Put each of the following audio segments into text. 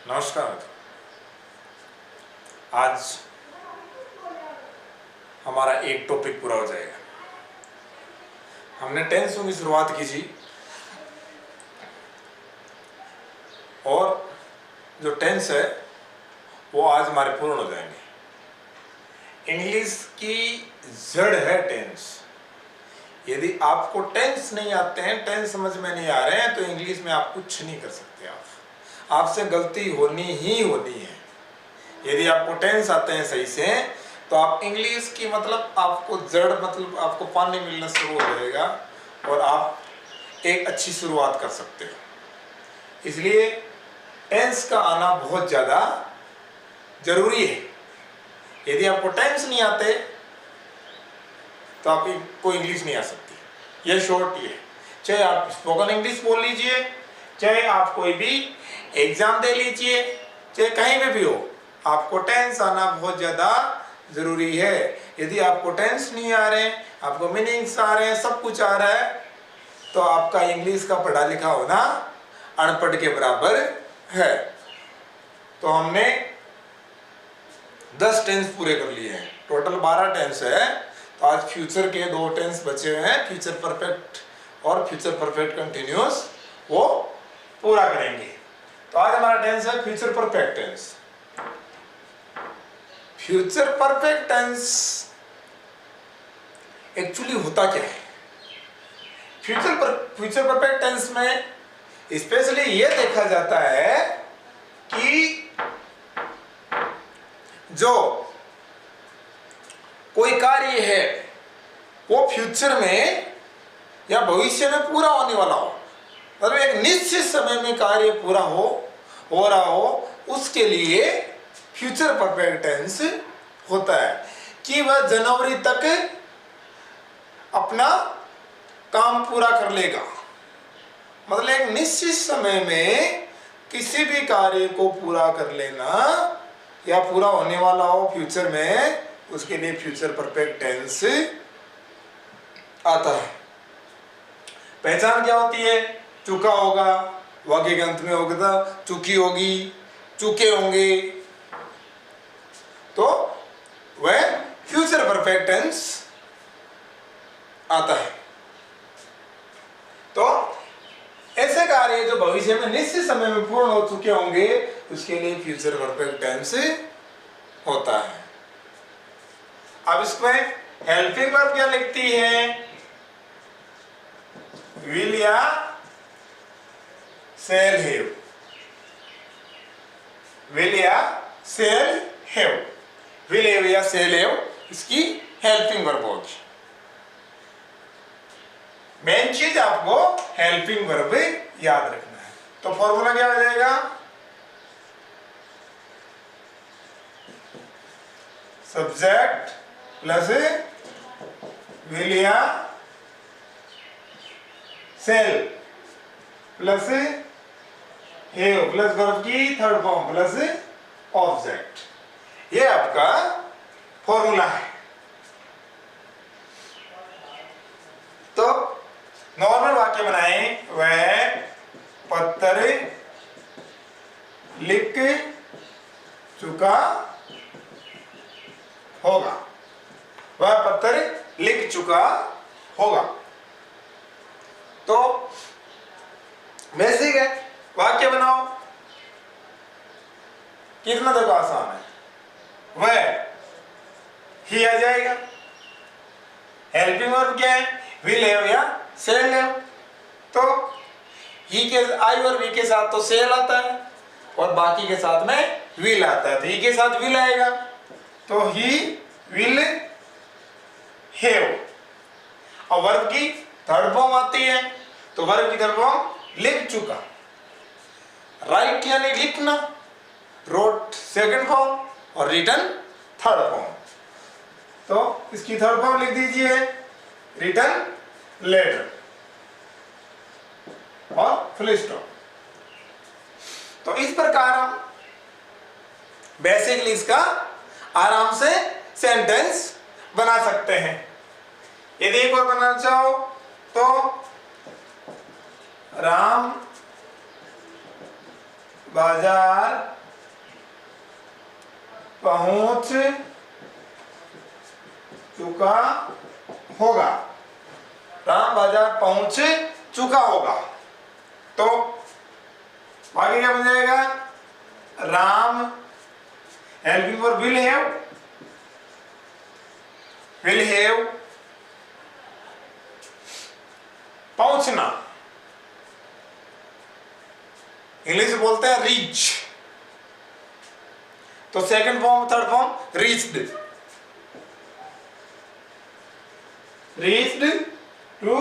नमस्कार मित्रों। आज हमारा एक टॉपिक पूरा हो जाएगा। हमने टेंसों की शुरुआत की थी और जो टेंस है वो आज हमारे पूर्ण हो जाएंगे। इंग्लिश की जड़ है टेंस। यदि आपको टेंस नहीं आते हैं, टेंस समझ में नहीं आ रहे हैं, तो इंग्लिश में आप कुछ नहीं कर सकते। आपसे गलती होनी ही होनी है। यदि आपको टेंस आते हैं सही से, तो आप इंग्लिश की आपको जड़ आपको पानी मिलना शुरू हो जाएगा और आप एक अच्छी शुरुआत कर सकते हो। इसलिए टेंस का आना बहुत ज़्यादा जरूरी है। यदि आपको टेंस नहीं आते तो आपको इंग्लिश नहीं आ सकती। ये शॉर्ट ही है। चाहे आप स्पोकन इंग्लिश बोल लीजिए, चाहे आप कोई भी एग्जाम दे लीजिए, चाहे कहीं भी हो, आपको टेंस आना बहुत ज़्यादा ज़रूरी है। यदि आपको टेंस नहीं आ रहे, आपको मीनिंग्स आ रहे हैं, सब कुछ आ रहा है, तो आपका इंग्लिश का पढ़ा लिखा होना अनपढ़ के बराबर है। तो हमने 10 टेंस पूरे कर लिए हैं। टोटल 12 टेंस है। तो आज फ्यूचर के 2 टेंस बचे हुए हैं, फ्यूचर परफेक्ट और फ्यूचर परफेक्ट कंटिन्यूअस, वो पूरा करेंगे। तो आज हमारा टेंस है future perfect tense. Future perfect tense actually होता क्या है? फ्यूचर परफेक्ट टेंस में स्पेशली ये देखा जाता है कि जो कोई कार्य है वो फ्यूचर में या भविष्य में पूरा होने वाला हो, मतलब एक निश्चित समय में कार्य पूरा हो रहा हो, उसके लिए फ्यूचर परफेक्ट टेंस होता है कि वह जनवरी तक अपना काम पूरा कर लेगा। मतलब एक निश्चित समय में किसी भी कार्य को पूरा कर लेना या पूरा होने वाला हो फ्यूचर में, उसके लिए फ्यूचर परफेक्ट टेंस आता है। पहचान क्या होती है? चुका होगा, वाक्य के अंत में होगा चुकी होगी, चुके होंगे, तो वह फ्यूचर परफेक्ट टेंस आता है। तो ऐसे कार्य जो भविष्य में निश्चित समय में पूर्ण हो चुके होंगे, उसके लिए फ्यूचर परफेक्ट टेंस होता है। अब इसमें हेल्पिंग वर्ब क्या लिखती है? विल या shall have, will या shall have, will have या shall have इसकी हेल्पिंग वर्ब होगी। मेन चीज आपको हेल्पिंग वर्ब याद रखना है। तो फॉर्मूला क्या हो जाएगा? सब्जेक्ट प्लस विल या shall plus have plus verb की थर्ड फॉर्म प्लस ऑब्जेक्ट। ये आपका फॉर्मूला है। तो नॉर्मल वाक्य बनाएं, वह पत्र लिख चुका होगा, वह पत्र लिख चुका होगा। तो बेसिक है, वाक्य बनाओ, कितना देखो आसान है। वह ही आ जाएगा। हेल्पिंग वर्ब क्या है? विल हैव या shall have। तो ही के आई और वी के साथ तो shall आता है और बाकी के साथ में will आता है। तो ही के साथ will आएगा, तो ही will have। और वर्ब की थर्ड फॉर्म आती है, तो वर्ब की थर्ड फॉर्म लिख चुका। राइट यानी लिखना, रोट सेकंड फॉर्म और रिटन थर्ड फॉर्म। तो इसकी थर्ड फॉर्म लिख दीजिए, रिटन लेटर और फुल स्टॉप। तो इस प्रकार हम बेसिकली इसका आराम से सेंटेंस बना सकते हैं। यदि एक बार बनाना चाहो तो राम बाजार पहुंच चुका होगा। राम बाजार पहुंच चुका होगा। तो आगे क्या बन जाएगा? Ram helping verb will have पहुंचना, इंग्लिश बोलते हैं रीच। तो second form third form reached to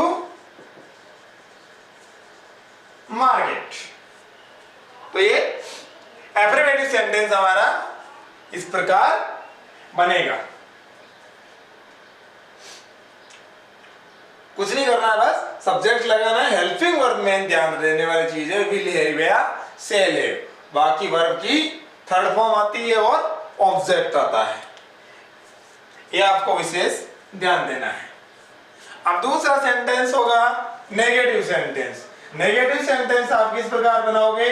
market. तो ये एफर्मेटिव सेंटेंस हमारा इस प्रकार बनेगा। कुछ नहीं करना है, बस सब्जेक्ट लगाना है। हेल्पिंग वर्ब में ध्यान देने वाली चीज है विल हैव या शैल हैव। बाकी वर्ब की थर्ड फॉर्म आती है और ऑब्जेक्ट आता है, ये आपको विशेष ध्यान देना है। अब दूसरा सेंटेंस होगा नेगेटिव सेंटेंस। नेगेटिव सेंटेंस आप किस प्रकार बनाओगे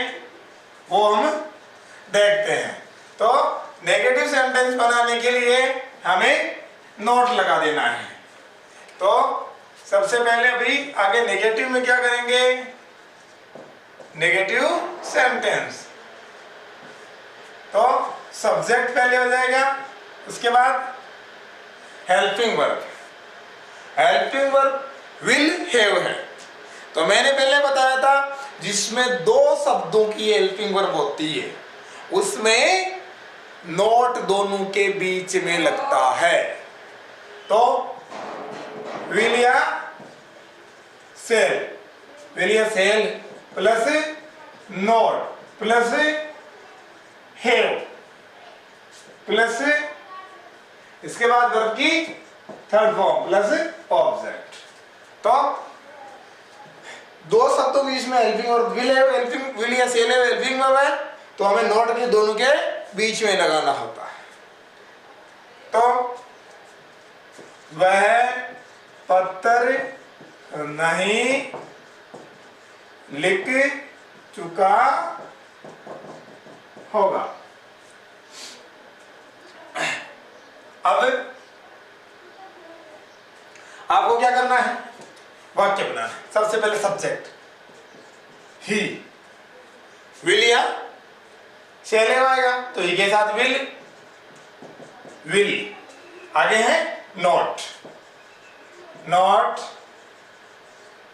वो हम देखते हैं। तो नेगेटिव सेंटेंस बनाने के लिए हमें नोट लगा देना है। तो सबसे पहले अभी आगे नेगेटिव में क्या करेंगे? Negative sentence. तो सब्जेक्ट पहले हो जाएगा, उसके बाद helping verb. Helping verb will have है। तो मैंने पहले बताया था जिसमें दो शब्दों की हेल्पिंग वर्ब होती है उसमें नोट दोनों के बीच में लगता है। तो विल या shall plus not plus have plus इसके बाद वर्ब की थर्ड फॉर्म प्लस ऑब्जेक्ट। तो दो शब्दों के बीच में हेल्पिंग वर्ब विल या सेल है, हेल्पिंग वर्ब है, तो हमें नोट के दोनों के बीच में लगाना होता है। तो वह पत्र नहीं लिख चुका होगा। अब आपको क्या करना है? वाक्य बनाना है। सबसे पहले सब्जेक्ट ही, विल या शैल आएगा तो ही के साथ विल। आगे है नॉट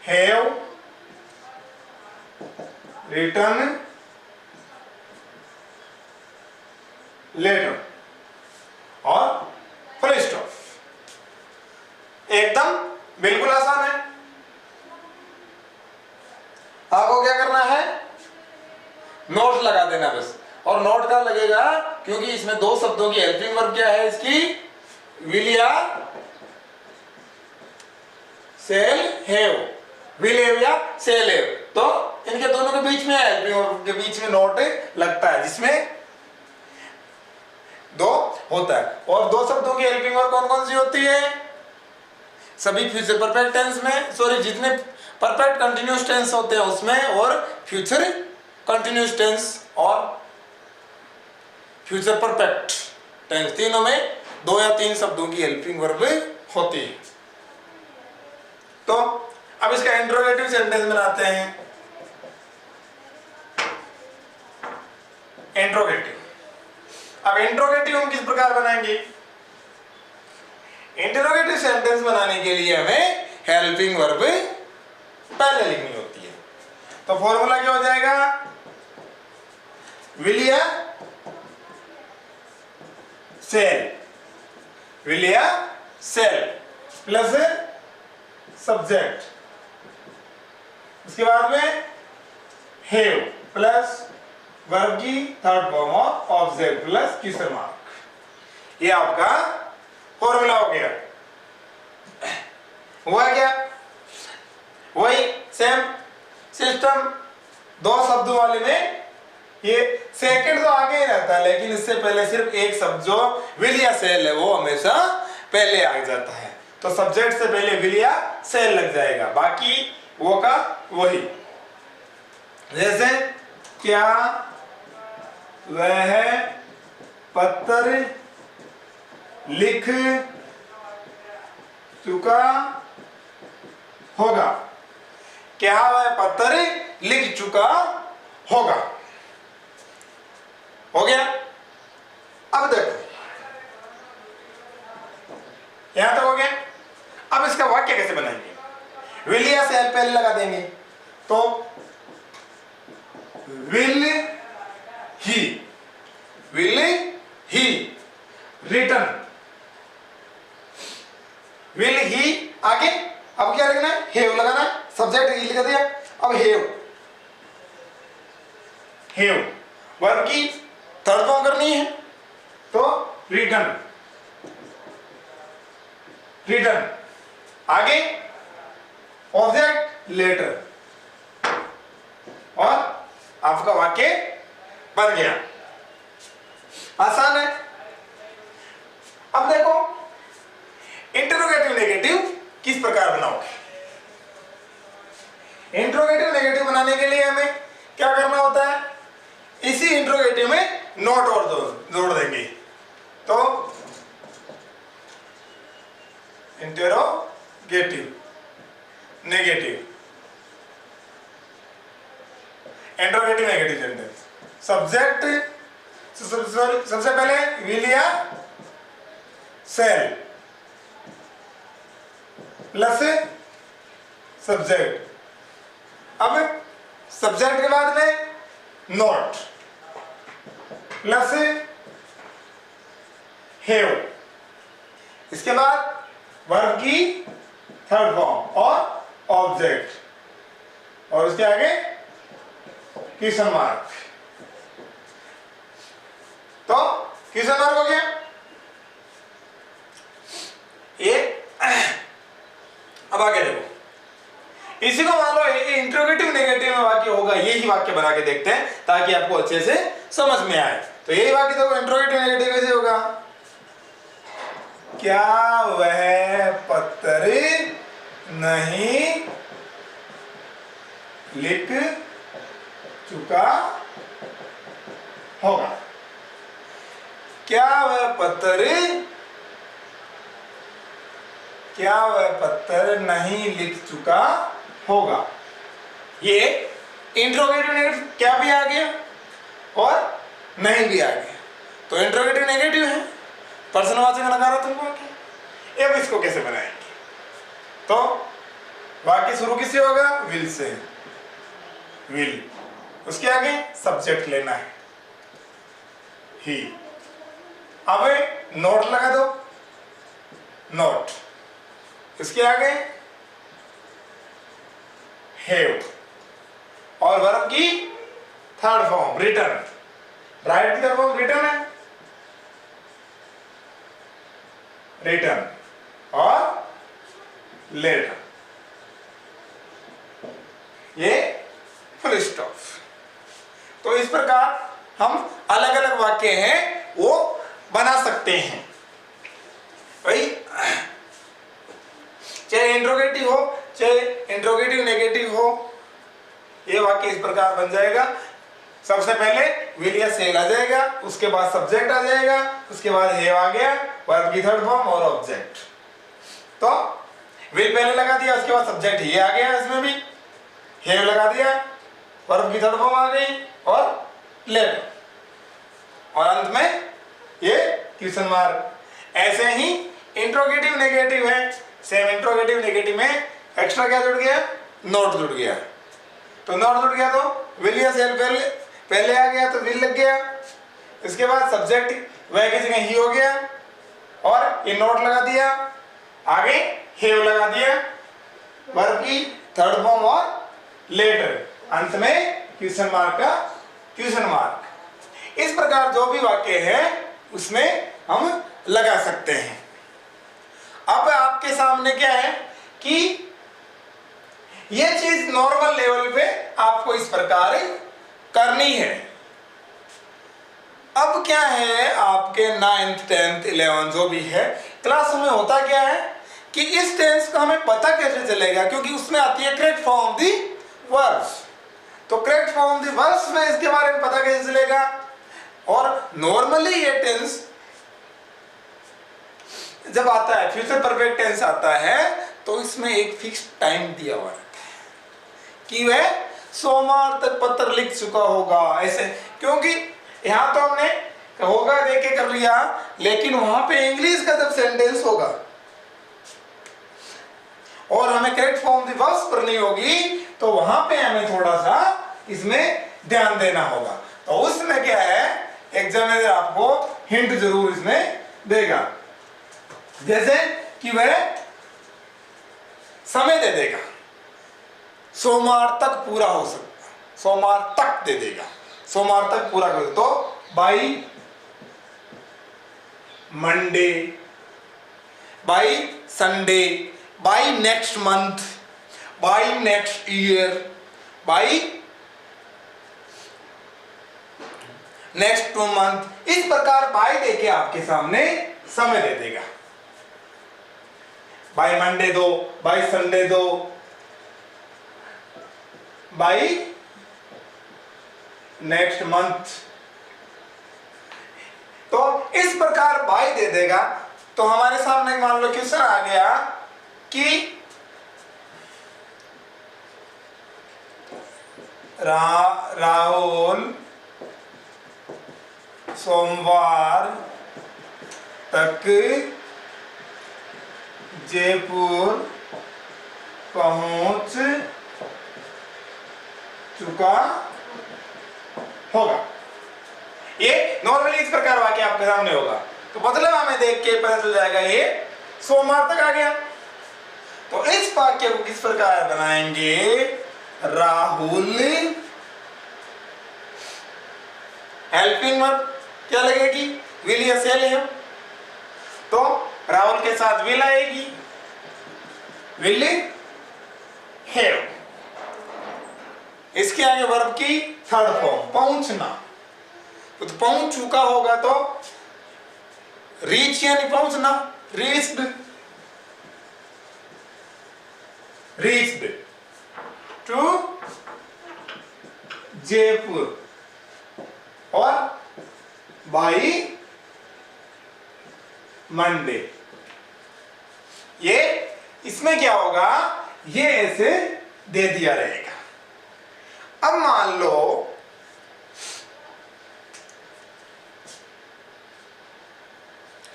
हैव रिटर्न लेटर और फुल स्टॉप। एकदम बिल्कुल आसान है। आपको क्या करना है? नोट लगा देना बस। और नोट का लगेगा क्योंकि इसमें दो शब्दों की हेल्पिंग वर्ब क्या है इसकी? विल या सेल हैव, विल हैव या सेल हैव। तो इनके दोनों के बीच में हेल्पिंग वर्ब के बीच में नोट लगता है जिसमें दो होता है। और दो शब्दों की हेल्पिंग वर्ब कौन कौन सी होती है? सभी फ्यूचर परफेक्ट टेंस में, सॉरी जितने परफेक्ट कंटिन्यूअस टेंस होते हैं उसमें, और फ्यूचर कंटिन्यूअस टेंस और फ्यूचर परफेक्ट टेंस, तीनों में दो या तीन शब्दों की हेल्पिंग वर्ब होती है। तो अब इसका इंट्रोगेटिव सेंटेंस बनाते हैं। इंट्रोगेटिव। अब इंट्रोगेटिव हम किस प्रकार बनाएंगे? इंट्रोगेटिव सेंटेंस बनाने के लिए हमें हेल्पिंग वर्ब पहले लिखनी होती है। तो फॉर्मूला क्या हो जाएगा? विल या सेल प्लस सब्जेक्ट, उसके बाद में हैव प्लस वर्ब की थर्ड फॉर्म और ऑब्जेक्ट प्लस क्वेश्चन मार्क। ये आपका फॉर्मूला हो गया। हुआ क्या? वही सेम सिस्टम दो शब्दों वाले में ये सेकंड तो आगे ही रहता है, लेकिन इससे पहले सिर्फ एक शब्द जो विल या सेल है वो हमेशा पहले आ जाता है। तो सब्जेक्ट से पहले विल या सेल लग जाएगा, बाकी वो का वही। जैसे क्या वह पत्र लिख चुका होगा। क्या वह पत्र लिख चुका होगा। हो गया। अब देखो यहां तक हो गया। अब इसका वाक्य कैसे बनाएंगे? विल या शैल पहले लगा देंगे, तो will he return, will he आगे अब क्या लिखना है? हेव लगाना है। सब्जेक्ट ही लिख दिया। अब हेव वर्ब की थर्ड फॉर्म करनी है, तो रिटर्न आगे ऑब्जेक्ट लेटर, और आपका वाक्य बन गया। आसान है। अब देखो इंटरोगेटिव नेगेटिव किस प्रकार बनाओगे। इंटरोगेटिव नेगेटिव बनाने के लिए हमें क्या करना होता है? इसी इंटरोगेटिव में नॉट और जोड़ देंगे। तो इंटरोगेटिव नेगेटिव सेंटेंस, सब्जेक्ट सबसे पहले विल या शैल प्लस सब्जेक्ट। अब सब्जेक्ट के बाद में नॉट प्लस हैव, इसके बाद वर्ब की थर्ड फॉर्म और ऑब्जेक्ट, और उसके आगे क्वेश्चन मार्क। तो क्वेश्चन मार्क हो गया ये। अब आगे देखो, इसी को मान लो इंट्रोगेटिव नेगेटिव में वाक्य होगा, यही वाक्य बना के देखते हैं ताकि आपको अच्छे से समझ में आए। तो यही वाक्य देखो इंट्रोगेटिव नेगेटिव कैसे होगा? क्या वह पत्र नहीं लिख चुका होगा। क्या वह पत्र नहीं लिख चुका होगा। ये इंट्रोगेटिव नेगेटिव क्या भी आ गया और नहीं भी आ गया, तो इंट्रोगेटिव नेगेटिव है, प्रश्नवाचक नकारात्मक वाक्य। अब इसको कैसे बनाएंगे? तो वाक्य शुरू किससे होगा? Will say. विल, उसके आगे सब्जेक्ट लेना है ही। अब नोट लगा दो, नोट, इसके आगे हैव, और वर्ब की थर्ड फॉर्म रिटर्न। राइट की थर्ड फॉर्म रिटर्न है, रिटर्न और लेटर, ये फुल स्टॉप। तो इस प्रकार हम अलग अलग वाक्य हैं वो बना सकते हैं। भाई चाहे इंट्रोगेटिव हो चाहे इंट्रोगेटिव नेगेटिव हो, ये वाक्य इस प्रकार बन जाएगा। सबसे पहले विल या शैल आ जाएगा, उसके बाद सब्जेक्ट आ जाएगा, उसके बाद हैव आ गया, वर्ब की थर्ड फॉर्म और ऑब्जेक्ट। तो विल पहले लगा दिया, उसके बाद सब्जेक्ट ये आ गया, इसमें भी हैव लगा दिया, वर्ब की थर्ड फॉर्म आ गई और लेटर, और अंत में ये क्वेश्चन मार्क। ऐसे ही इंट्रोगेटिव नेगेटिव है, सेम इंट्रोगेटिव नेगेटिव में एक्स्ट्रा क्या जुड़ गया? नोट जुड़ गया। तो नोट जुड़ गया तो विल या शैल पहले आ गया तो विल लग गया, इसके बाद सब्जेक्ट वह की जगह ही हो गया, और ये नोट लगा दिया, आगे हैव लगा दिया, वर्ब की थर्ड फॉर्म और लेटर, अंत में क्वेश्चन मार्क का क्वेश्चन मार्क। इस प्रकार जो भी वाक्य है उसमें हम लगा सकते हैं। अब आपके सामने क्या है कि यह चीज नॉर्मल लेवल पे आपको इस प्रकार करनी है। अब क्या है, आपके 9th 10th 11th जो भी है क्लास में होता क्या है कि इस टेंस का हमें पता कैसे चलेगा, क्योंकि उसमें आती है correct form of the verbs. तो correct form of the verbs में इसके बारे में पता कैसे चलेगा? और नॉर्मली ये टेंस जब आता है, फ्यूचर परफेक्ट टेंस आता है, तो इसमें एक फिक्स टाइम दिया हुआ रहता है कि वह सोमवार तक पत्र लिख चुका होगा, ऐसे। क्योंकि यहां तो हमने होगा देके कर लिया, लेकिन वहां पे इंग्लिश का जब सेंटेंस होगा और हमें करेक्ट फॉर्म द वर्ब्स करनी होगी, तो वहां पे हमें थोड़ा सा इसमें ध्यान देना होगा। तो उसमें क्या है, एग्जामिनर आपको हिंट जरूर इसमें देगा, जैसे कि वह समय दे देगा, सोमवार तक पूरा हो सकता, सोमवार तक दे देगा, सोमवार तक पूरा कर दे, तो by Monday, by Sunday, by next month, by next year, by next 2 month, इस प्रकार बाई देके आपके सामने समय दे देगा। बाई मंडे दो, बाई संडे दो, बाई नेक्स्ट मंथ, तो इस प्रकार बाई दे देगा। तो हमारे सामने मान लो क्वेश्चन आ गया कि राहुल सोमवार तक जयपुर पहुंच चुका होगा। ये नॉर्मली इस प्रकार वाक्य आपके सामने होगा, तो मतलब हमें देख के पता चल जाएगा ये सोमवार तक आ गया। तो इस वाक्य को किस प्रकार बनाएंगे, राहुल हेल्पिंग वर्ब क्या लगेगी, विल या सेल है, तो राहुल के साथ विल आएगी, विल हैव। इसके आगे वर्ब की थर्ड फॉर्म पहुंचना, तो पहुंच चुका होगा तो रीच यानी पहुंचना, रीच्ड, रीच्ड टू जयपुर, और बाई मंडे। ये इसमें क्या होगा, ये ऐसे दे दिया रहेगा। अब मान लो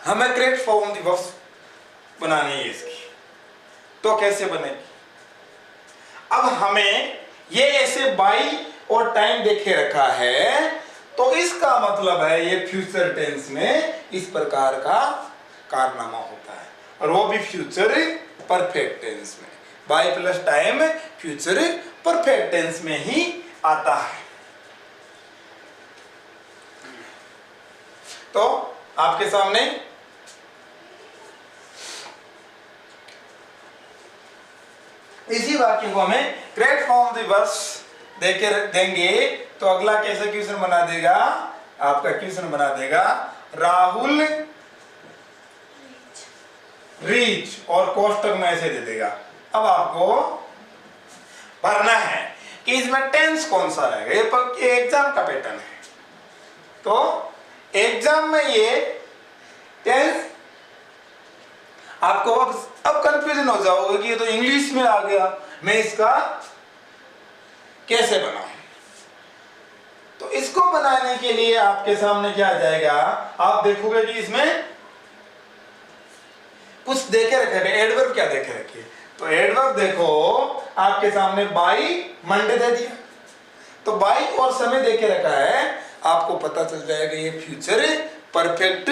हमें करेक्ट फॉर्म दी वर्ब्स बनानी है इसकी, तो कैसे बनेगी। अब हमें ये ऐसे बाई और टाइम देखे रखा है, तो इसका मतलब है ये फ्यूचर टेंस में इस प्रकार का कारनामा होता है, और वो भी फ्यूचर परफेक्ट टेंस में। By plus time future perfect tense में ही आता है। तो आपके सामने इसी वाक्य को हमें करेक्ट फॉर्म द वर्ब्स देके देंगे, तो अगला कैसे क्वेश्चन बना देगा, आपका क्वेश्चन बना देगा राहुल रीच, और कोष्टक में ऐसे दे देगा। अब आपको भरना है कि इसमें टेंस कौन सा रहेगा, ये एग्जाम का पैटर्न है। तो एग्जाम में ये टेंस आपको अब कंफ्यूजन हो जाओगे कि ये तो इंग्लिश में आ गया, मैं इसका कैसे बनाऊं। तो इसको बनाने के लिए आपके सामने क्या आ जाएगा, आप देखोगे कि इसमें कुछ देखे रखे हैं। एडवर्ब क्या देखे रखिए, तो एडवर्ब देखो आपके सामने बाई मंडे दे दिया, तो बाई और समय देके रखा है, आपको पता चल जाएगा ये फ्यूचर परफेक्ट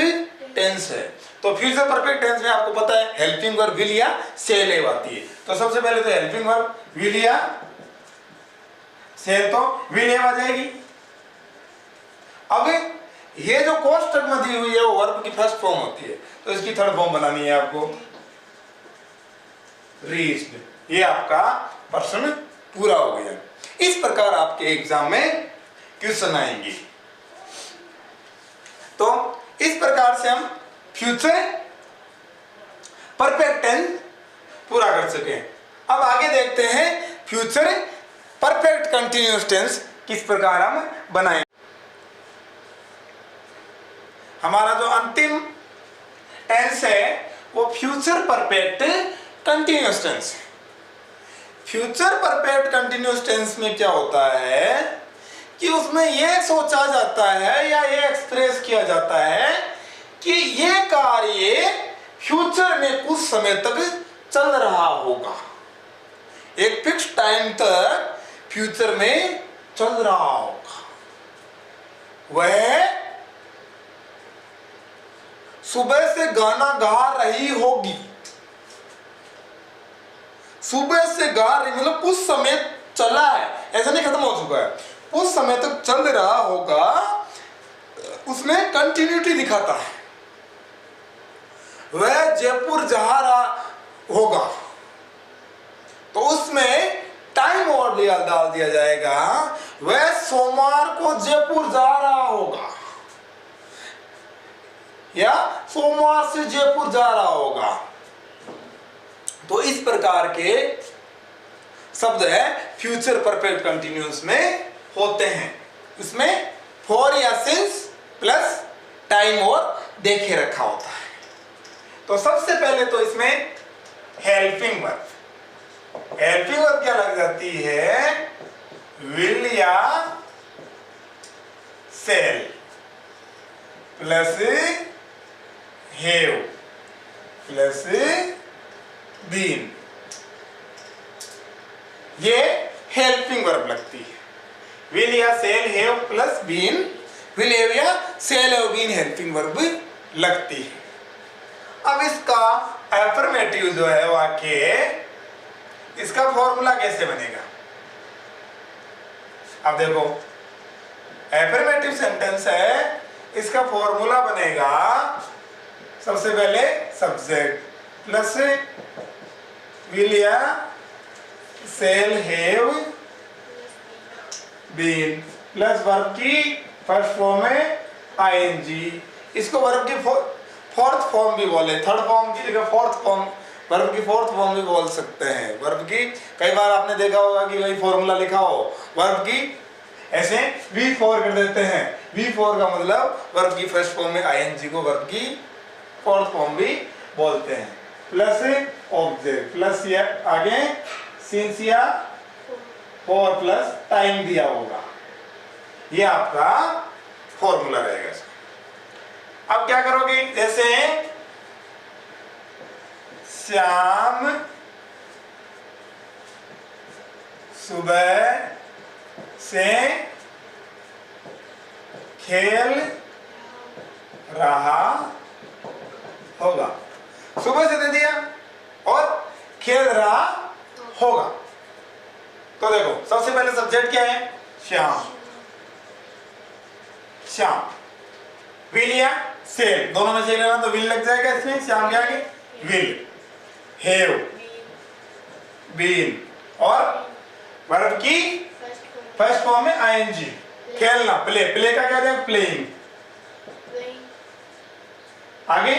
टेंस है। तो फ्यूचर परफेक्ट टेंस में आपको पता है हेल्पिंग वर्ब विल या सेल हैव आती है। तो सबसे पहले तो हेल्पिंग वर्ब विल या सेल, तो विल हैव आ जाएगी। अब ये जो कोष्टक में दी हुई है वो वर्ब की फर्स्ट फॉर्म होती है, तो इसकी थर्ड फॉर्म बनानी है आपको, रीच्ड। ये आपका प्रश्न पूरा हो गया। इस प्रकार आपके एग्जाम में क्वेश्चन आएंगे। तो इस प्रकार से हम फ्यूचर परफेक्ट टेंस पूरा कर सके। अब आगे देखते हैं फ्यूचर परफेक्ट कंटिन्यूअस टेंस किस प्रकार हम बनाएंगे। हमारा जो अंतिम टेंस है वो फ्यूचर परफेक्ट कंटिन्यूअस टेंस है। फ्यूचर परफेक्ट कंटिन्यूअस टेंस में क्या होता है कि उसमें यह सोचा जाता है या ये एक्सप्रेस किया जाता है कि ये कार्य फ्यूचर में कुछ समय तक चल रहा होगा, एक फिक्स टाइम तक फ्यूचर में चल रहा होगा। वह सुबह से गाना गा रही होगी, सुबह से गा रही मतलब कुछ समय चला है, ऐसा नहीं खत्म हो चुका है, कुछ समय तक चल रहा होगा, उसमें कंटिन्यूटी दिखाता है। वह जयपुर जा रहा होगा तो उसमें टाइम और डाल दिया जाएगा, वह सोमवार को जयपुर जा रहा होगा या सोमवार से जयपुर जा रहा होगा। तो इस प्रकार के शब्द है फ्यूचर परफेक्ट कंटिन्यूअस में होते हैं। इसमें फॉर या सिंस प्लस टाइम और देखे रखा होता है। तो सबसे पहले तो इसमें हेल्पिंग वर्ब, हेल्पिंग वर्ब क्या लग जाती है, विल या shall plus have plus been, ये हेल्पिंग वर्ब लगती है। विल या shall have plus been, will have या shall have been helping verb लगती है। अब इसका एफर्मेटिव जो है वाक्य, इसका फॉर्मूला कैसे बनेगा? अब देखो एफर्मेटिव सेंटेंस है, इसका फॉर्मूला बनेगा सबसे पहले सब्जेक्ट प्लस विल या shall have been plus verb की फर्स्ट फॉर्म है आईएनजी। इसको वर्ब की फोर्थ फॉर्म भी बोले, थर्ड फॉर्म की जगह फोर्थ फॉर्म, वर्ब की फोर्थ फॉर्म भी बोल सकते हैं। वर्ब की कई बार आपने देखा होगा कि भाई फॉर्मूला लिखा हो, वर्ब की ऐसे V4 कर देते हैं। V4 का मतलब वर्ब की फर्स्ट फॉर्म में आईएनजी को वर्ब की फोर्थ फॉर्म भी बोलते हैं। प्लस ऑब्जेक्ट प्लस या आगे सिंस या फॉर प्लस टाइम दिया होगा, ये आपका फॉर्मूला रहेगा। अब क्या करोगे, जैसे श्याम सुबह से खेल रहा होगा, सुबह से दे दिया और खेल रहा होगा। तो देखो सबसे पहले सब्जेक्ट क्या है, श्याम, श्याम, विल या सेल दोनों में से लेना तो विल लग जाएगा इसमें, श्याम के आगे विल, हैव, बीन और वर्ब की फर्स्ट फॉर्म में आईएनजी, खेलना, प्ले, प्ले का क्या है प्लेइंग, आगे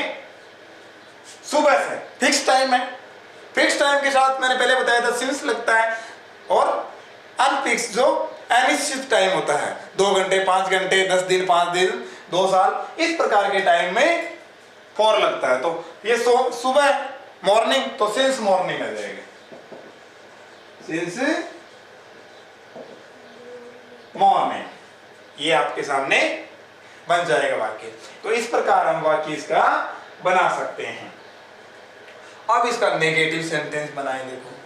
सुबह से फिक्स टाइम है, फिक्स टाइम के साथ मैंने पहले बताया था सिंस लगता है, और अनफिक्स जो अनिश्चित टाइम होता है, 2 घंटे 5 घंटे 10 दिन 5 दिन 2 साल, इस प्रकार के टाइम में फॉर लगता है। तो ये सुबह मॉर्निंग तो सिंस मॉर्निंग आ जाएगा, सिंस मॉर्निंग, ये आपके सामने बन जाएगा वाक्य। तो इस प्रकार हम वाक्य इसका बना सकते हैं। अब इसका नेगेटिव सेंटेंस बनाएं, देखो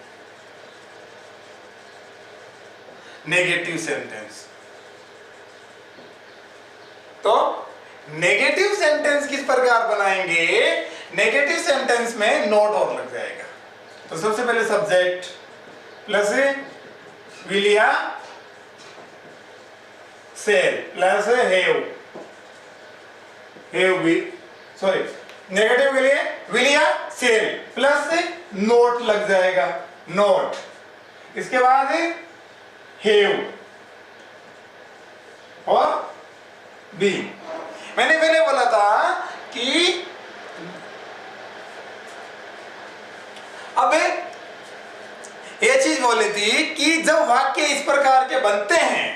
नेगेटिव सेंटेंस। तो नेगेटिव सेंटेंस किस प्रकार बनाएंगे, नेगेटिव सेंटेंस में नोट और लग जाएगा। तो सबसे पहले सब्जेक्ट प्लस विल या सेल प्लस हैव, हैव भी सॉरी नेगेटिव के लिए विल या सेल प्लस नोट लग जाएगा, नोट, इसके बाद हैव और बी। मैंने पहले बोला था कि अब ये चीज बोली थी कि जब वाक्य इस प्रकार के बनते हैं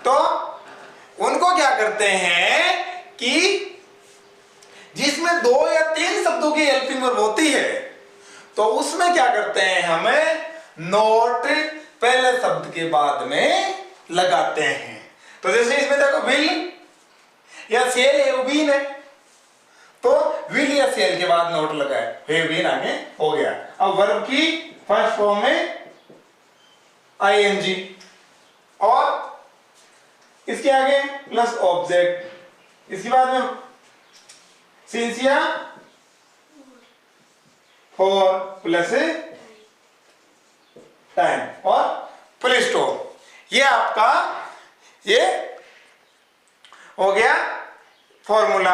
तो उनको क्या करते हैं कि जिसमें 2 या 3 शब्दों की हेल्पिंग वर्ब होती है तो उसमें क्या करते हैं, हमें नोट पहले शब्द के बाद में लगाते हैं। तो जैसे इसमें देखो विल या सेल है, बीन है, तो विल या सेल के बाद नोट लगाए, हे बीन आगे हो गया। अब वर्ब की फर्स्ट फॉर्म में आईएनजी और इसके आगे प्लस ऑब्जेक्ट, इसके बाद में सिंसिया फॉर प्लस टाइम और पुल स्टॉप। ये आपका ये हो गया फॉर्मूला।